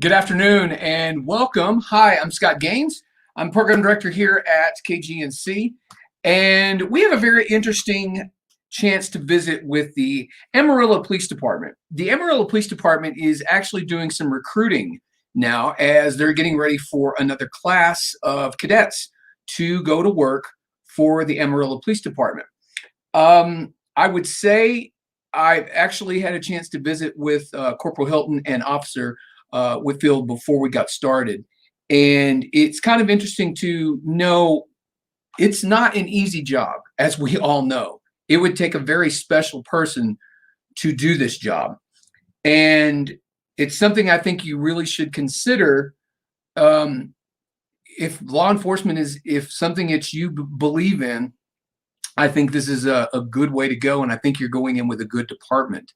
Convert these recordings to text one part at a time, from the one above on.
Good afternoon and welcome. Hi, I'm Scott Gaines. I'm program director here at KGNC, and we have a very interesting chance to visit with the Amarillo Police Department. The Amarillo Police Department is actually doing some recruiting now as they're getting ready for another class of cadets to go to work for the Amarillo Police Department. I would say I've actually had a chance to visit with Corporal Hilton and Officer Whitfield before we got started. And it's kind of interesting to know it's not an easy job, as we all know. It would take a very special person to do this job. And it's something I think you really should consider. If law enforcement if something that you believe in, I think this is a good way to go. And I think you're going in with a good department.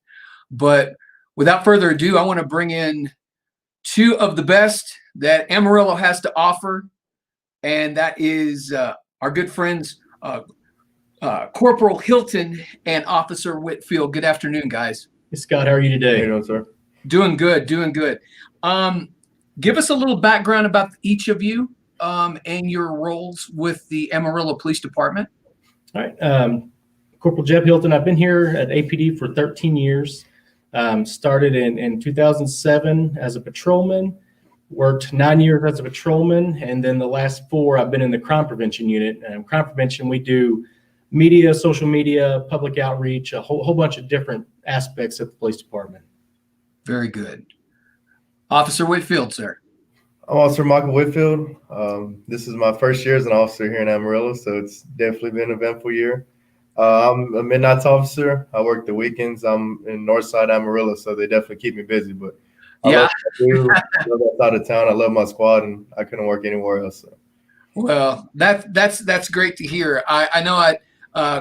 But without further ado, I want to bring in two of the best that Amarillo has to offer, and that is our good friends, Corporal Hilton and Officer Whitfield. Good afternoon, guys. Hey, Scott, how are you today? How you doing, sir? Doing good, doing good. Give us a little background about each of you and your roles with the Amarillo Police Department. All right. Corporal Jeb Hilton, I've been here at APD for 13 years. Started in 2007 as a patrolman, worked 9 years as a patrolman, and then the last 4 I've been in the crime prevention unit. Crime prevention, we do media, social media, public outreach, a whole bunch of different aspects of the police department. Very good. Officer Whitfield, sir. I'm Officer Michael Whitfield. This is my first year as an officer here in Amarillo, so it's definitely been an eventful year. I'm a midnight officer. I work the weekends. I'm in Northside Amarillo, so they definitely keep me busy. But I love what I do. I love that side of town. I love my squad, and I couldn't work anywhere else. So. Well, that's great to hear. I know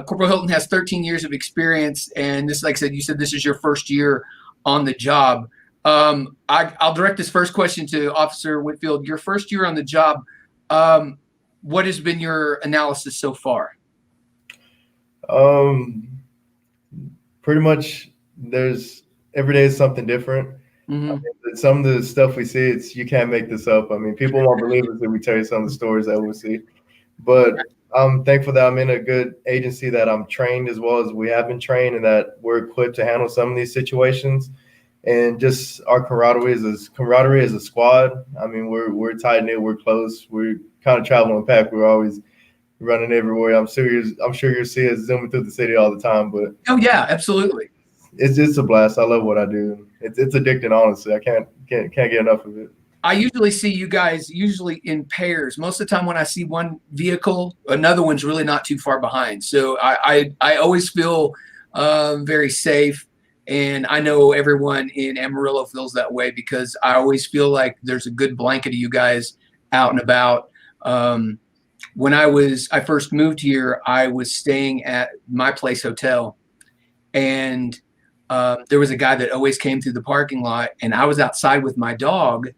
Corporal Hilton has 13 years of experience, and this, like I said, you said this is your first year on the job. I'll direct this first question to Officer Whitfield. Your first year on the job, what has been your analysis so far? Pretty much every day is something different. Mm-hmm. I mean, some of the stuff we see, you can't make this up. I mean, people won't believe us if we tell you some of the stories that we see. But I'm thankful that I'm in a good agency, that I'm trained as well as we have been trained, and that we're equipped to handle some of these situations. And just our camaraderie as a squad. I mean, we're tight knit, we're close, we're kind of traveling pack. We're always running everywhere. I'm sure you'll see us zooming through the city all the time. But oh yeah, absolutely. It's just a blast. I love what I do. It's addicting, honestly. I can't get enough of it. I usually see you guys in pairs. Most of the time when I see one vehicle, another one's really not too far behind. So I always feel very safe. And I know everyone in Amarillo feels that way, because I always feel like there's a good blanket of you guys out and about. When I first moved here, I was staying at My Place Hotel, and there was a guy that always came through the parking lot, and I was outside with my dog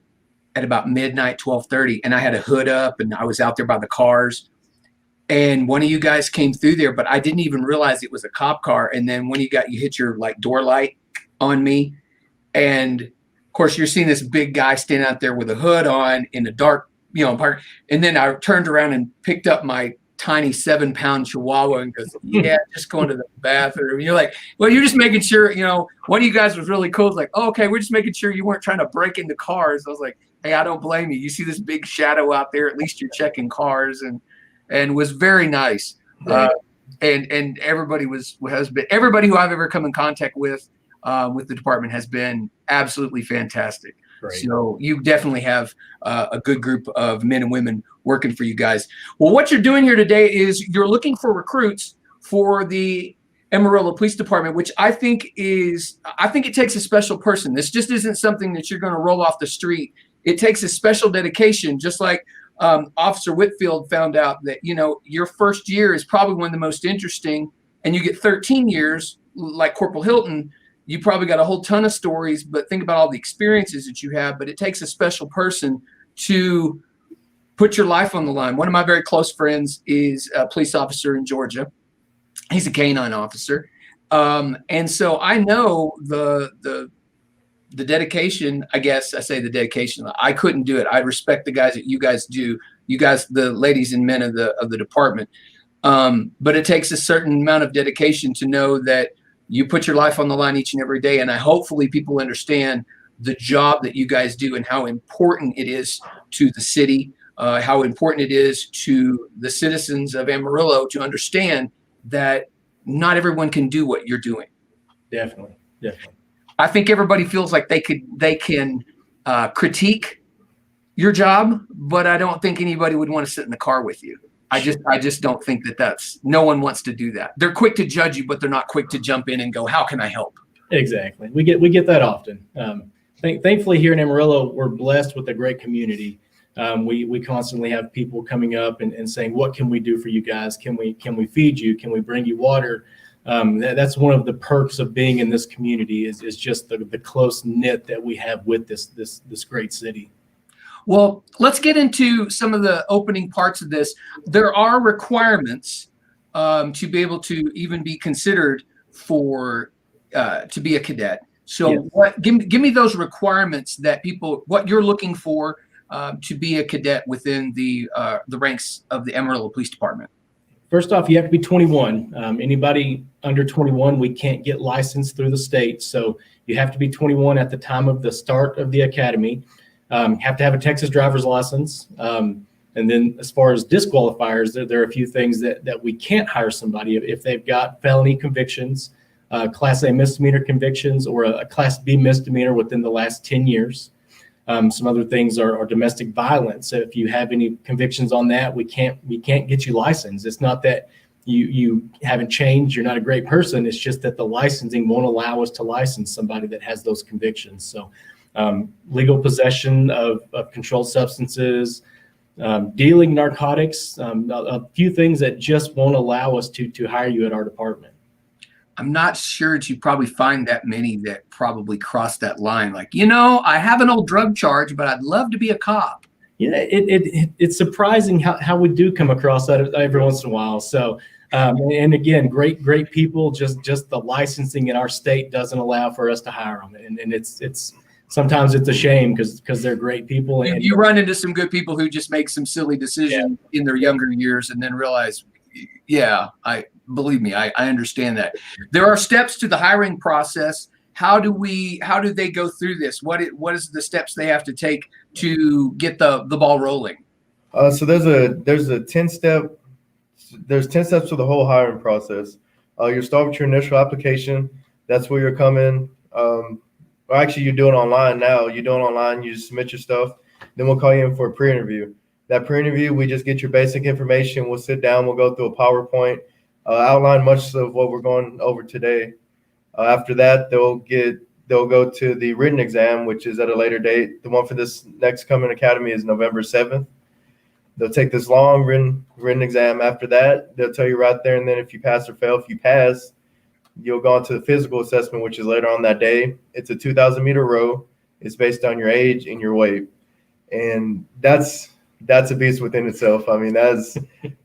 at about midnight, 12:30, and I had a hood up, and I was out there by the cars. And one of you guys came through there, but I didn't even realize it was a cop car. And then when you hit your door light on me, and of course you're seeing this big guy standing out there with a hood on in the dark, park. And then I turned around and picked up my tiny 7-pound Chihuahua and goes, yeah, just going to the bathroom. And you're like, well, you're just making sure, one of you guys was really cool. It's like, oh, okay, we're just making sure you weren't trying to break into cars. I was like, hey, I don't blame you. You see this big shadow out there, at least you're checking cars, and was very nice. And everybody everybody who I've ever come in contact with the department has been absolutely fantastic. Great. So you definitely have a good group of men and women working for you guys. Well, what you're doing here today is you're looking for recruits for the Amarillo Police Department, which I think it takes a special person. This just isn't something that you're going to roll off the street. It takes a special dedication, just like Officer Whitfield found out that, your first year is probably one of the most interesting, and you get 13 years like Corporal Hilton, you probably got a whole ton of stories, but think about all the experiences that you have. But it takes a special person to put your life on the line. One of my very close friends is a police officer in Georgia. He's a canine officer. And so I know the the dedication, I guess I say the dedication, I couldn't do it. I respect the guys that you guys do, you guys, the ladies and men of the department. But it takes a certain amount of dedication to know that you put your life on the line each and every day. And hopefully people understand the job that you guys do and how important it is to the city, how important it is to the citizens of Amarillo to understand that not everyone can do what you're doing. Definitely. I think everybody feels like they can critique your job, but I don't think anybody would want to sit in the car with you. I just don't think no one wants to do that. They're quick to judge you, but they're not quick to jump in and go, how can I help? Exactly. We get that often. Thankfully here in Amarillo, we're blessed with a great community. We constantly have people coming up and saying, what can we do for you guys? Can we feed you? Can we bring you water? That's one of the perks of being in this community is just the close knit that we have with this great city. Well, let's get into some of the opening parts of this. There are requirements to be able to even be considered for to be a cadet. So Yes. Give me those requirements that what you're looking for to be a cadet within the ranks of the Amarillo Police Department. First off, you have to be 21. Anybody under 21, we can't get licensed through the state. So you have to be 21 at the time of the start of the academy. Have to have a Texas driver's license. And then as far as disqualifiers, there are a few things that we can't hire somebody if they've got felony convictions, Class A misdemeanor convictions, or a Class B misdemeanor within the last 10 years. Some other things are domestic violence. So if you have any convictions on that, we can't get you licensed. It's not that you haven't changed, you're not a great person. It's just that the licensing won't allow us to license somebody that has those convictions. So legal possession of controlled substances, dealing narcotics, a few things that just won't allow us to hire you at our department. I'm not sure that you probably find that many that probably cross that line. Like, I have an old drug charge, but I'd love to be a cop. Yeah, it's surprising how we do come across that every once in a while. So, and again, great people. Just the licensing in our state doesn't allow for us to hire them, and it's sometimes it's a shame because they're great people. And you run into some good people who just make some silly decision in their younger years and then realize, believe me, I understand that. There are steps to the hiring process. How do they go through this? What is the steps they have to take to get the ball rolling? So there's 10 steps to the whole hiring process. You start with your initial application. That's where you're coming. Actually, you're doing online now. You just submit your stuff. Then we'll call you in for a pre-interview. That pre-interview, we just get your basic information. We'll sit down. We'll go through a PowerPoint, outline much of what we're going over today. After that, they'll go to the written exam, which is at a later date. The one for this next coming academy is November 7th. They'll take this long written exam. After that, they'll tell you right there and then if you pass or fail. If you pass, you'll go on to the physical assessment, which is later on that day. It's a 2,000-meter row. It's based on your age and your weight. And that's a beast within itself. I mean, that's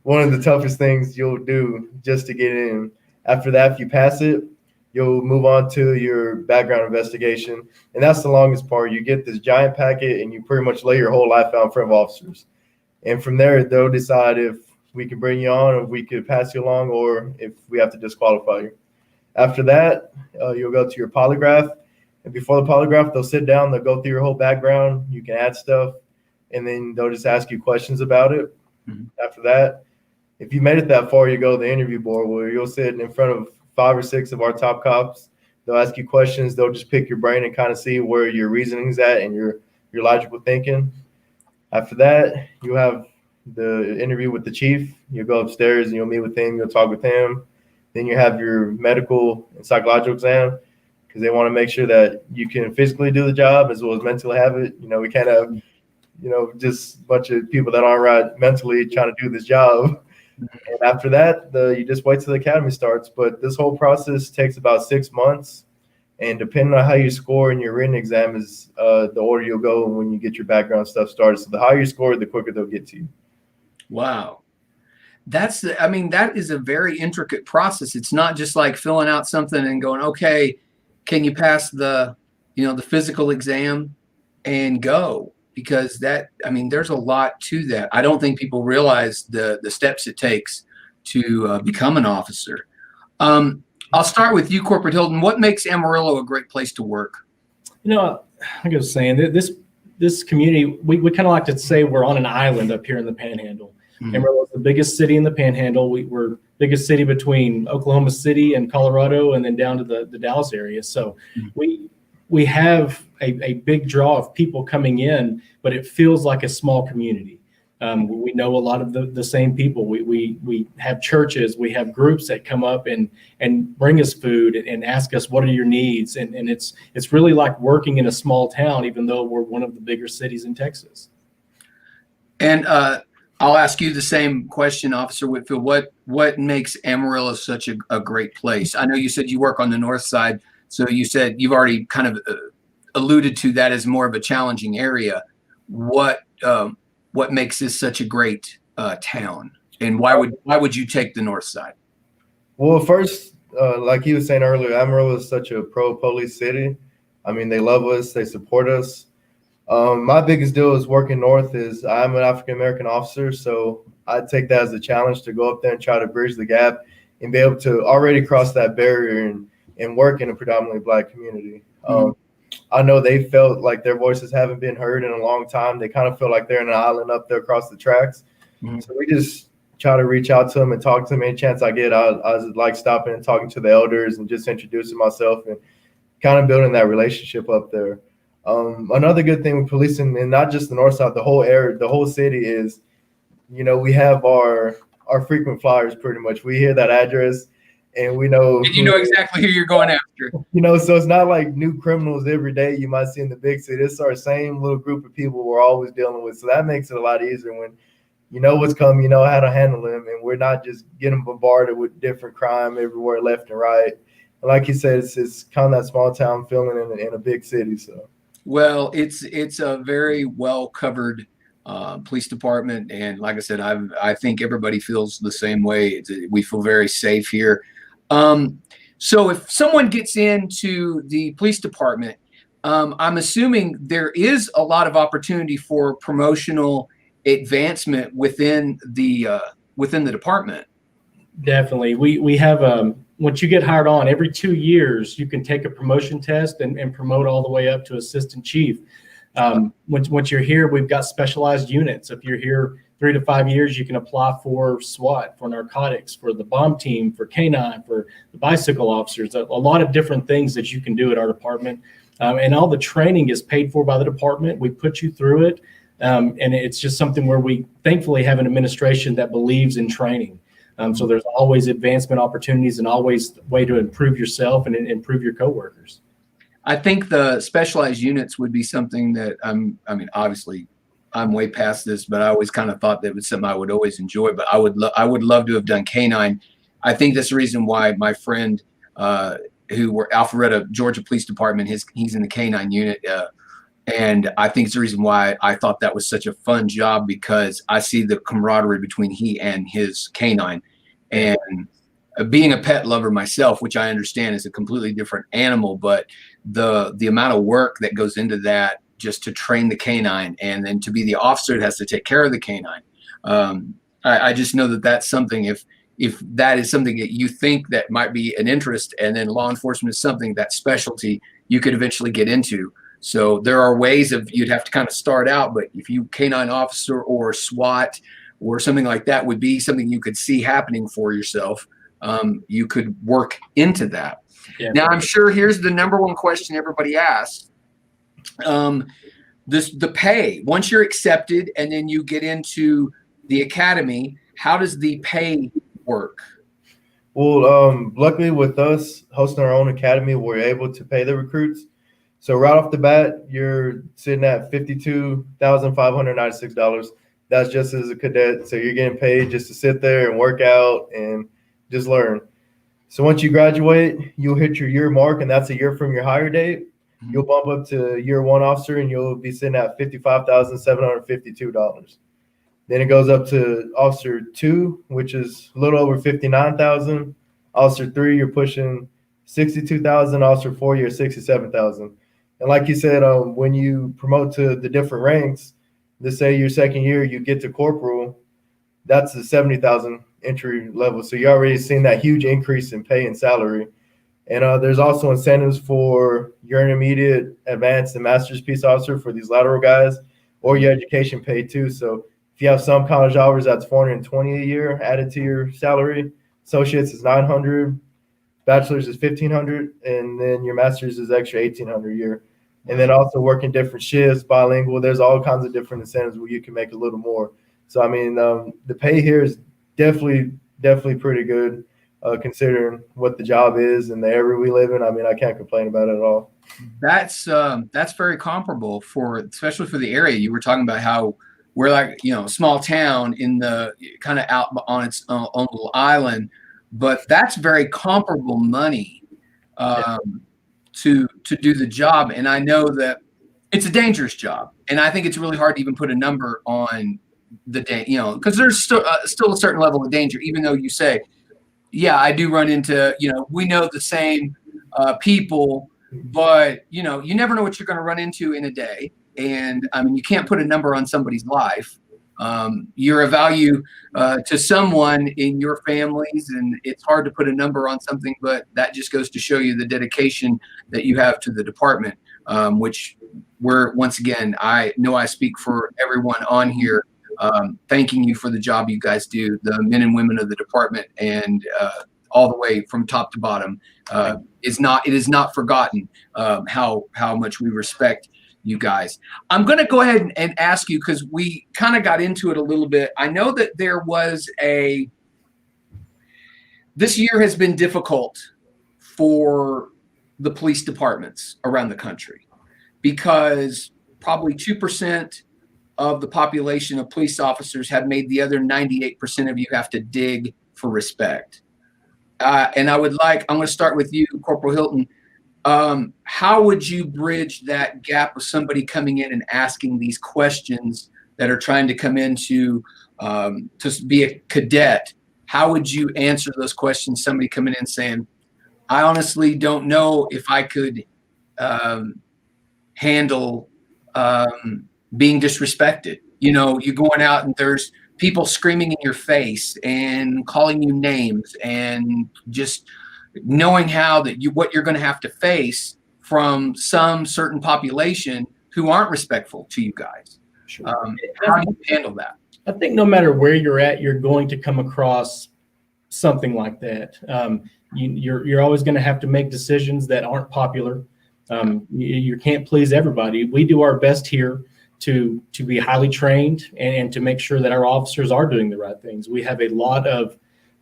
one of the toughest things you'll do just to get in. After that, if you pass it, you'll move on to your background investigation. And that's the longest part. You get this giant packet and you pretty much lay your whole life out in front of officers. And from there, they'll decide if we can bring you on, or if we could pass you along, or if we have to disqualify you. After that, you'll go to your polygraph. And before the polygraph, they'll sit down. They'll go through your whole background. You can add stuff. And then they'll just ask you questions about it. Mm-hmm. After that, if you made it that far, you go to the interview board where you'll sit in front of 5 or 6 of our top cops. They'll ask you questions. They'll just pick your brain and kind of see where your reasoning's at and your logical thinking. After that, you have the interview with the chief. You'll go upstairs and you'll meet with him. You'll talk with him. Then you have your medical and psychological exam because they want to make sure that you can physically do the job as well as mentally have it. We can't have just a bunch of people that aren't right mentally trying to do this job. And after that, you just wait till the academy starts. But this whole process takes about 6 months. And depending on how you score in your written exam is the order you'll go when you get your background stuff started. So the higher you score, the quicker they'll get to you. Wow. That is a very intricate process. It's not just like filling out something and going, okay, can you pass the the physical exam and go, because there's a lot to that. I don't think people realize the steps it takes to become an officer. I'll start with you, Corporate Hilton. What makes Amarillo a great place to work? Like I was saying, this community, we kind of like to say we're on an island up here in the Panhandle. Mhm. Amarillo is the biggest city in the Panhandle. We're biggest city between Oklahoma City and Colorado, and then down to the Dallas area. So we have a big draw of people coming in, but it feels like a small community. We know a lot of the same people. We have churches, we have groups that come up and bring us food and ask us, what are your needs? And it's really like working in a small town, even though we're one of the bigger cities in Texas. And I'll ask you the same question, Officer Whitfield. What makes Amarillo such a great place? I know you said you work on the north side, so you said you've already kind of alluded to that as more of a challenging area. What makes this such a great town, and why would you take the north side? Well, first, like he was saying earlier, Amarillo is such a pro-police city. I mean, they love us, they support us. My biggest deal is working north is I'm an African-American officer, so I take that as a challenge to go up there and try to bridge the gap and be able to already cross that barrier and work in a predominantly Black community. I know they felt like their voices haven't been heard in a long time. They kind of feel like they're in an island up there across the tracks. So we just try to reach out to them and talk to them any chance I get. I like stopping and talking to the elders and just introducing myself and kind of building that relationship up there. Another good thing with policing, and not just the north side, the whole area, the whole city is, we have our frequent flyers pretty much. We hear that address and we know. And you know exactly who you're going after. So it's not like new criminals every day you might see in the big city. It's our same little group of people we're always dealing with. So that makes it a lot easier when you know what's coming, you know how to handle them, and we're not just getting bombarded with different crime everywhere, left and right. And like you said, it's kind of that small town feeling in a big city. So. Well, it's a very well covered police department, and like I said, I think everybody feels the same way. We feel very safe here. So if someone gets into the police department, I'm assuming there is a lot of opportunity for promotional advancement within the department. Definitely. We have once you get hired on, every 2 years, you can take a promotion test and promote all the way up to assistant chief. Once you're here, we've got specialized units. If you're here 3 to 5 years, you can apply for SWAT, for narcotics, for the bomb team, for K-9, for the bicycle officers, a lot of different things that you can do at our department. And all the training is paid for by the department. We put you through it. And it's just something where we thankfully have an administration that believes in training. So there's always advancement opportunities and always a way to improve yourself and improve your coworkers. I think the specialized units would be something that obviously I'm way past this, but I always kind of thought that was something I would always enjoy, but I would love to have done K-9. I think that's the reason why my friend who were Alpharetta, Georgia Police Department, he's in the K-9 unit. And I think it's the reason why I thought that was such a fun job, because I see the camaraderie between he and his K-9. And being a pet lover myself, which I understand is a completely different animal, but the amount of work that goes into that just to train the K-9 and then to be the officer that has to take care of the K-9. I just know that that's something, if that is something that you think that might be an interest, and then law enforcement is something, that specialty you could eventually get into. So there are ways you'd have to kind of start out, but if you K-9 officer or SWAT or something like that would be something you could see happening for yourself. You could work into that. Yeah. Now, I'm sure here's the number one question everybody asks. The pay, once you're accepted and then you get into the academy, how does the pay work? Well, luckily with us hosting our own academy, we're able to pay the recruits. So right off the bat, you're sitting at $52,596. That's just as a cadet. So you're getting paid just to sit there and work out and just learn. So once you graduate, you'll hit your year mark, and that's a year from your hire date. Mm-hmm. You'll bump up to year one officer, and you'll be sitting at $55,752. Then it goes up to officer 2, which is a little over $59,000. Officer 3, you're pushing $62,000. Officer 4, you're $67,000. And like you said, when you promote to the different ranks, let's say your second year you get to corporal, that's the 70,000 entry level. So you're already seeing that huge increase in pay and salary. And there's also incentives for your intermediate, advanced, and master's peace officer for these lateral guys, or your education pay too. So if you have some college hours, that's 420 a year added to your salary. Associates is 900, bachelor's is 1,500, and then your master's is extra 1,800 a year. And then also working different shifts, bilingual. There's all kinds of different incentives where you can make a little more. So I mean, the pay here is definitely pretty good. Considering what the job is and the area we live in, I mean, I can't complain about it at all. That's very comparable especially for the area. You were talking about how we're like, a small town in the kind of out on its own little island, but that's very comparable money to do the job. And I know that it's a dangerous job, and I think it's really hard to even put a number on the day, because there's still a certain level of danger, even though you say, yeah, I do run into, we know the same people, but, you never know what you're going to run into in a day. And I mean, you can't put a number on somebody's life. You're a value to someone in your families, and it's hard to put a number on something, but that just goes to show you the dedication that you have to the department, which once again, I know I speak for everyone on here. Thanking you for the job you guys do, the men and women of the department, and all the way from top to bottom. It is not forgotten how much we respect you guys. I'm going to go ahead and ask you, because we kind of got into it a little bit. I know that this year has been difficult for the police departments around the country, because probably 2% of the population of police officers have made the other 98% of you have to dig for respect. And I'm going to start with you, Corporal Hilton. How would you bridge that gap of somebody coming in and asking these questions that are trying to come into to be a cadet? How would you answer those questions? Somebody coming in saying, I honestly don't know if I could handle being disrespected. You're going out and there's people screaming in your face and calling you names, and just knowing what you're going to have to face from some certain population who aren't respectful to you guys. Sure. How do you handle that? I think no matter where you're at, you're going to come across something like that. You're always going to have to make decisions that aren't popular. You can't please everybody. We do our best here to be highly trained and to make sure that our officers are doing the right things. We have a lot of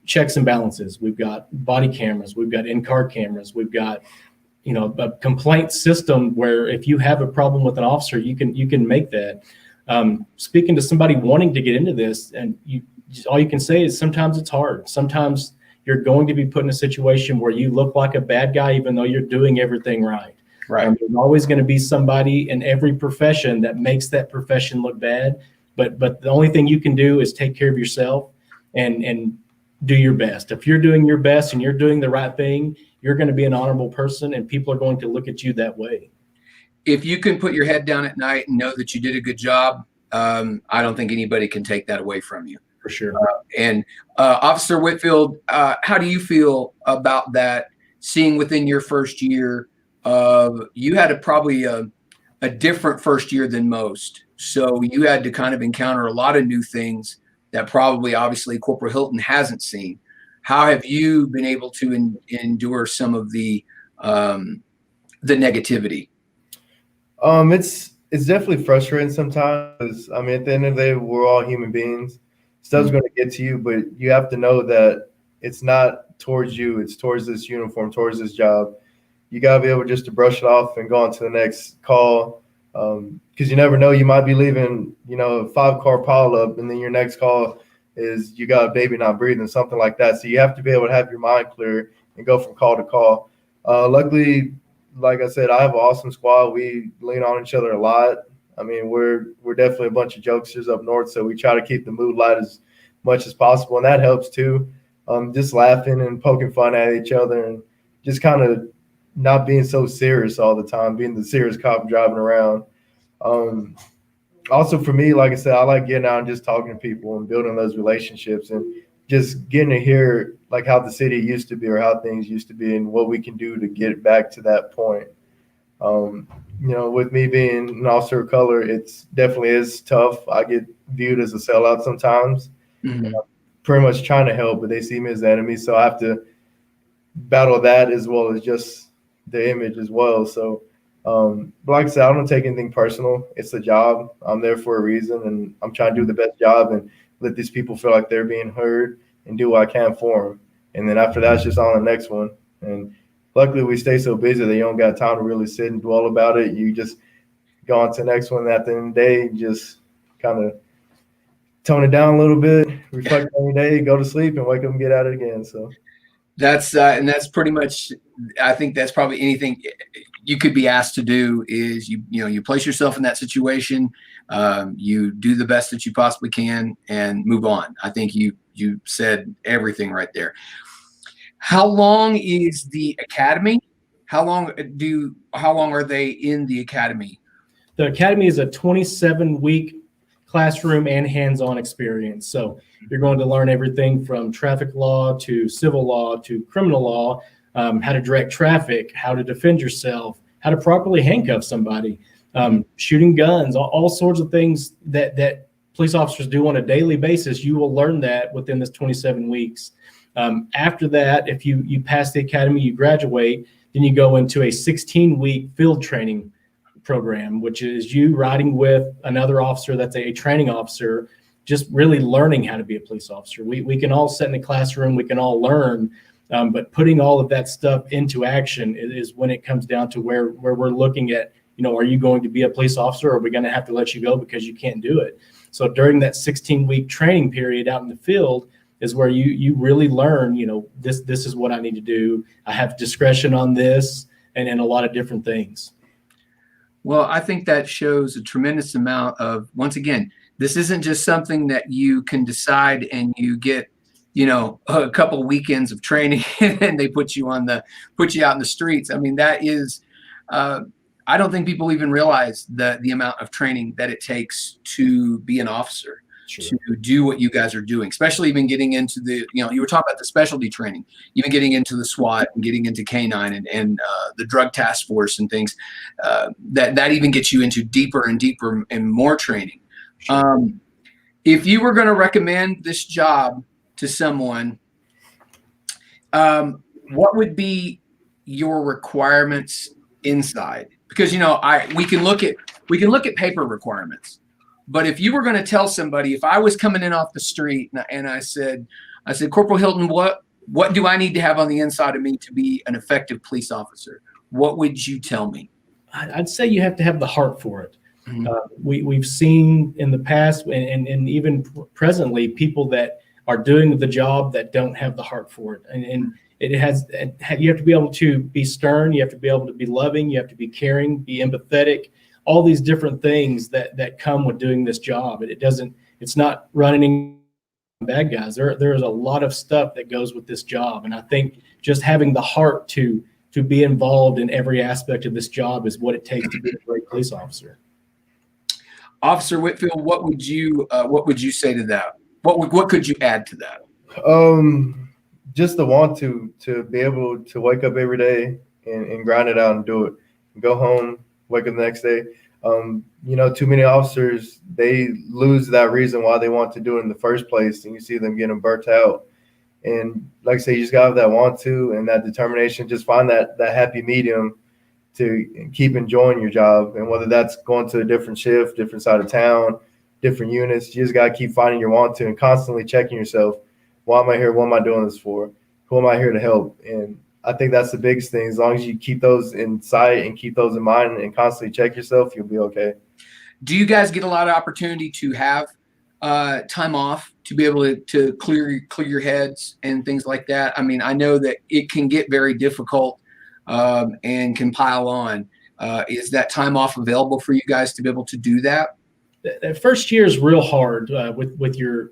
checks and balances. We've got body cameras. We've got in-car cameras. We've got, a complaint system where if you have a problem with an officer, you can make that. Speaking to somebody wanting to get into this, and all you can say is sometimes it's hard. Sometimes you're going to be put in a situation where you look like a bad guy, even though you're doing everything right. Right. There's always going to be somebody in every profession that makes that profession look bad. But the only thing you can do is take care of yourself and do your best. If you're doing your best and you're doing the right thing, you're going to be an honorable person, and people are going to look at you that way. If you can put your head down at night and know that you did a good job, I don't think anybody can take that away from you. For sure. And Officer Whitfield, how do you feel about that, seeing within your first year you had probably a different first year than most. So you had to kind of encounter a lot of new things that probably, obviously, Corporal Hilton hasn't seen. How have you been able to endure some of the negativity? It's definitely frustrating sometimes. I mean, at the end of the day, we're all human beings. Stuff's going to get to you, but you have to know that it's not towards you. It's towards this uniform, towards this job. You got to be able just to brush it off and go on to the next call, because you never know. You might be leaving, a 5-car pileup, and then your next call is you got a baby not breathing, something like that. So you have to be able to have your mind clear and go from call to call. Luckily, like I said, I have an awesome squad. We lean on each other a lot. I mean, we're definitely a bunch of jokesters up north, so we try to keep the mood light as much as possible, and that helps too. Just laughing and poking fun at each other and just kind of not being so serious all the time, being the serious cop driving around. Also for me, like I said, I like getting out and just talking to people and building those relationships and just getting to hear like how the city used to be or how things used to be and what we can do to get back to that point. With me being an officer of color, it's definitely is tough. I get viewed as a sellout sometimes. Mhm. Pretty much trying to help, but they see me as the enemy. So I have to battle that as well as just the image as well. So, but like I said, I don't take anything personal. It's a job. I'm there for a reason, and I'm trying to do the best job and let these people feel like they're being heard and do what I can for them. And then after that, it's just on the next one. And luckily, we stay so busy that you don't got time to really sit and dwell about it. You just go on to the next one. And at the end of the day, you just kind of tone it down a little bit, reflect on your day, go to sleep, and wake up and get at it again. So That's and that's pretty much. I think that's probably anything you could be asked to do is you place yourself in that situation, you do the best that you possibly can, and move on. I think you said everything right there. How long is the academy? How long are they in the academy? The academy is a 27-week classroom and hands-on experience. So you're going to learn everything from traffic law to civil law to criminal law, how to direct traffic, how to defend yourself, how to properly handcuff somebody, shooting guns, all sorts of things that police officers do on a daily basis. You will learn that within this 27 weeks. After that, if you pass the academy, you graduate, then you go into a 16-week field training program, which is you riding with another officer that's a training officer, just really learning how to be a police officer. We can all sit in the classroom, we can all learn, but putting all of that stuff into action is when it comes down to where we're looking at, are you going to be a police officer, or are we going to have to let you go because you can't do it? So during that 16-week training period out in the field is where you really learn, this is what I need to do. I have discretion on this and a lot of different things. Well, I think that shows a tremendous amount of, once again, this isn't just something that you can decide and you get, a couple of weekends of training and they put you out in the streets. I mean, that is, I don't think people even realize the amount of training that it takes to be an officer. Sure. To do what you guys are doing, especially even getting into the, you were talking about the specialty training, even getting into the SWAT and getting into K9 and the drug task force and things, that even gets you into deeper and deeper and more training. Sure. If you were going to recommend this job to someone, what would be your requirements inside? Because we can look at paper requirements. But if you were going to tell somebody, if I was coming in off the street and I said, Corporal Hilton, what do I need to have on the inside of me to be an effective police officer? What would you tell me? I'd say you have to have the heart for it. Mm-hmm. We've seen in the past and even presently people that are doing the job that don't have the heart for it. And you have to be able to be stern. You have to be able to be loving. You have to be caring, be empathetic. All these different things that come with doing this job. It's not running bad guys. There's a lot of stuff that goes with this job. And I think just having the heart to be involved in every aspect of this job is what it takes to be a great police officer. Officer Whitfield, what would you say to that? What could you add to that? Just the want to be able to wake up every day and grind it out and do it. Go home, wake up the next day. Too many officers, they lose that reason why they want to do it in the first place, and you see them getting burnt out. And like I say, you just gotta have that want to and that determination. Just find that happy medium to keep enjoying your job. And whether that's going to a different shift, different side of town, different units, you just gotta keep finding your want to and constantly checking yourself. Why am I here? What am I doing this for? Who am I here to help? And I think that's the biggest thing. As long as you keep those in sight and keep those in mind and constantly check yourself, you'll be okay. Do you guys get a lot of opportunity to have time off to be able to clear your heads and things like that? I mean, I know that it can get very difficult and can pile on. Is that time off available for you guys to be able to do that? That first year is real hard with your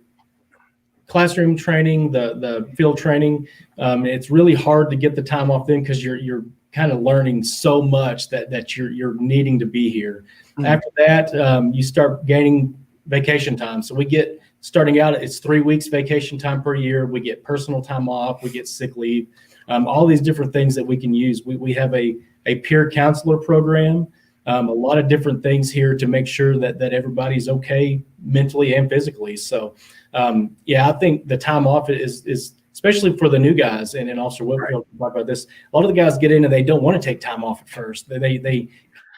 classroom training, the field training. It's really hard to get the time off then because you're kind of learning so much that you're needing to be here. Mhm. After that, you start gaining vacation time. So we get starting out, it's 3 weeks vacation time per year. We get personal time off. We get sick leave. All these different things that we can use. We have a peer counselor program. A lot of different things here to make sure that everybody's okay mentally and physically. So, I think the time off is especially for the new guys, and Officer Whitfield can talk about this. A lot of the guys get in and they don't want to take time off at first. They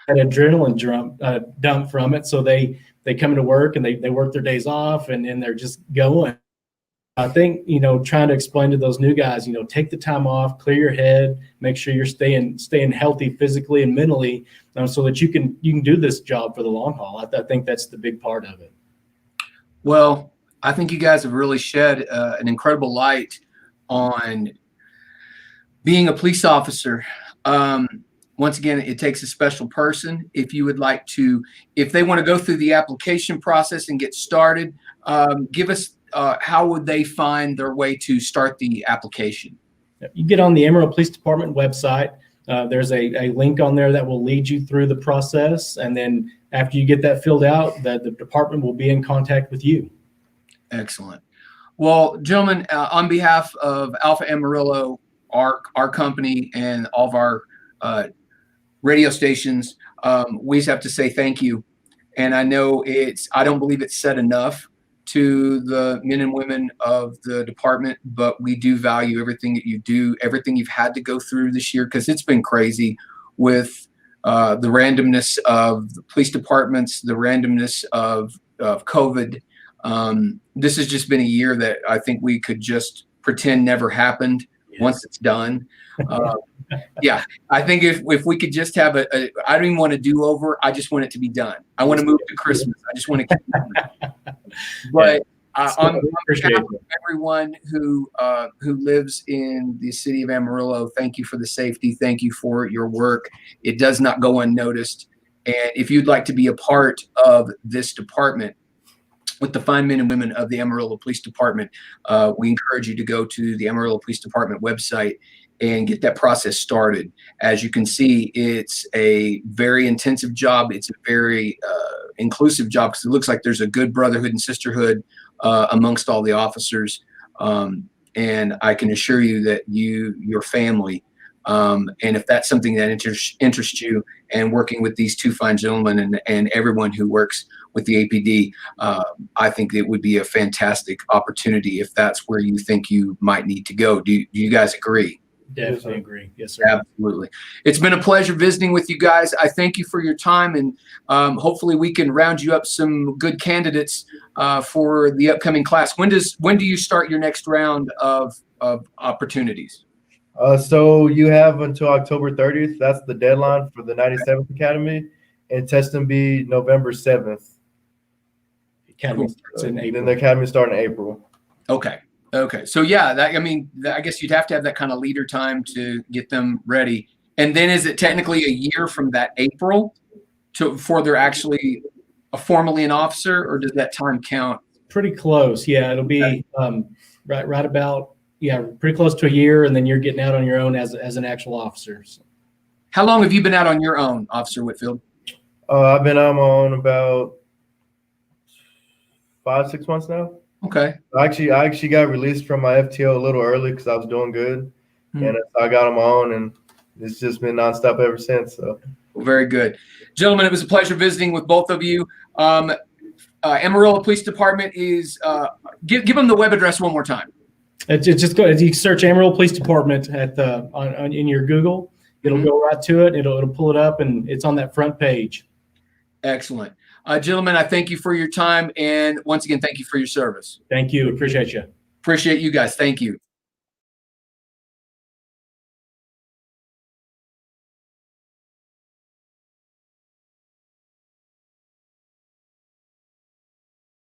had adrenaline dump from it, so they come into work and they work their days off and they're just going. I think, trying to explain to those new guys, take the time off, clear your head, make sure you're staying healthy physically and mentally, so that you can do this job for the long haul. I think that's the big part of it. Well, I think you guys have really shed an incredible light on being a police officer. Once again, it takes a special person. If they want to go through the application process and get started, give us how would they find their way to start the application? You get on the Amarillo Police Department website. There's a link on there that will lead you through the process. And then after you get that filled out, the department will be in contact with you. Excellent. Well, gentlemen, on behalf of Alpha Amarillo, our company, and all of our radio stations, we just have to say thank you. And I don't believe it's said enough to the men and women of the department, but we do value everything that you do, everything you've had to go through this year, because it's been crazy with the randomness of the police departments, the randomness of COVID. This has just been a year that I think we could just pretend never happened. Yes. Once it's done. Yeah, I think if we could just have I don't even want to do over. I just want it to be done. I want to move to Christmas. I just want to keep it. But on behalf of everyone who lives in the city of Amarillo, thank you for the safety. Thank you for your work. It does not go unnoticed. And if you'd like to be a part of this department with the fine men and women of the Amarillo Police Department, we encourage you to go to the Amarillo Police Department website and get that process started. As you can see, it's a very intensive job. It's a very inclusive job, because it looks like there's a good brotherhood and sisterhood amongst all the officers. And I can assure you that your family, and if that's something that interests you, and working with these two fine gentlemen and everyone who works with the APD, I think it would be a fantastic opportunity if that's where you think you might need to go. Do you guys agree? Definitely agree. Yes, sir. Absolutely. It's been a pleasure visiting with you guys. I thank you for your time, and hopefully we can round you up some good candidates for the upcoming class. When do you start your next round of opportunities? So you have until October 30th. That's the deadline for the 97th Academy, and testing be November 7th. Academy starts in April. Then the Academy starts in April. Okay. So yeah, I guess you'd have to have that kind of leader time to get them ready. And then is it technically a year from that April before they're actually formally an officer, or does that time count? Pretty close. Yeah, it'll be right about pretty close to a year, and then you're getting out on your own as an actual officer. So. How long have you been out on your own, Officer Whitfield? I've been out on about 5-6 months now. Okay. I actually got released from my FTO a little early because I was doing good, and I got on my own, and it's just been nonstop ever since. So. Well, very good, gentlemen. It was a pleasure visiting with both of you. Amarillo Police Department is give them the web address one more time. Just go. You search Amarillo Police Department in your Google. It'll go right to it. It'll pull it up, and it's on that front page. Excellent. Gentlemen, I thank you for your time. And once again, thank you for your service. Thank you. Appreciate you. Appreciate you guys. Thank you.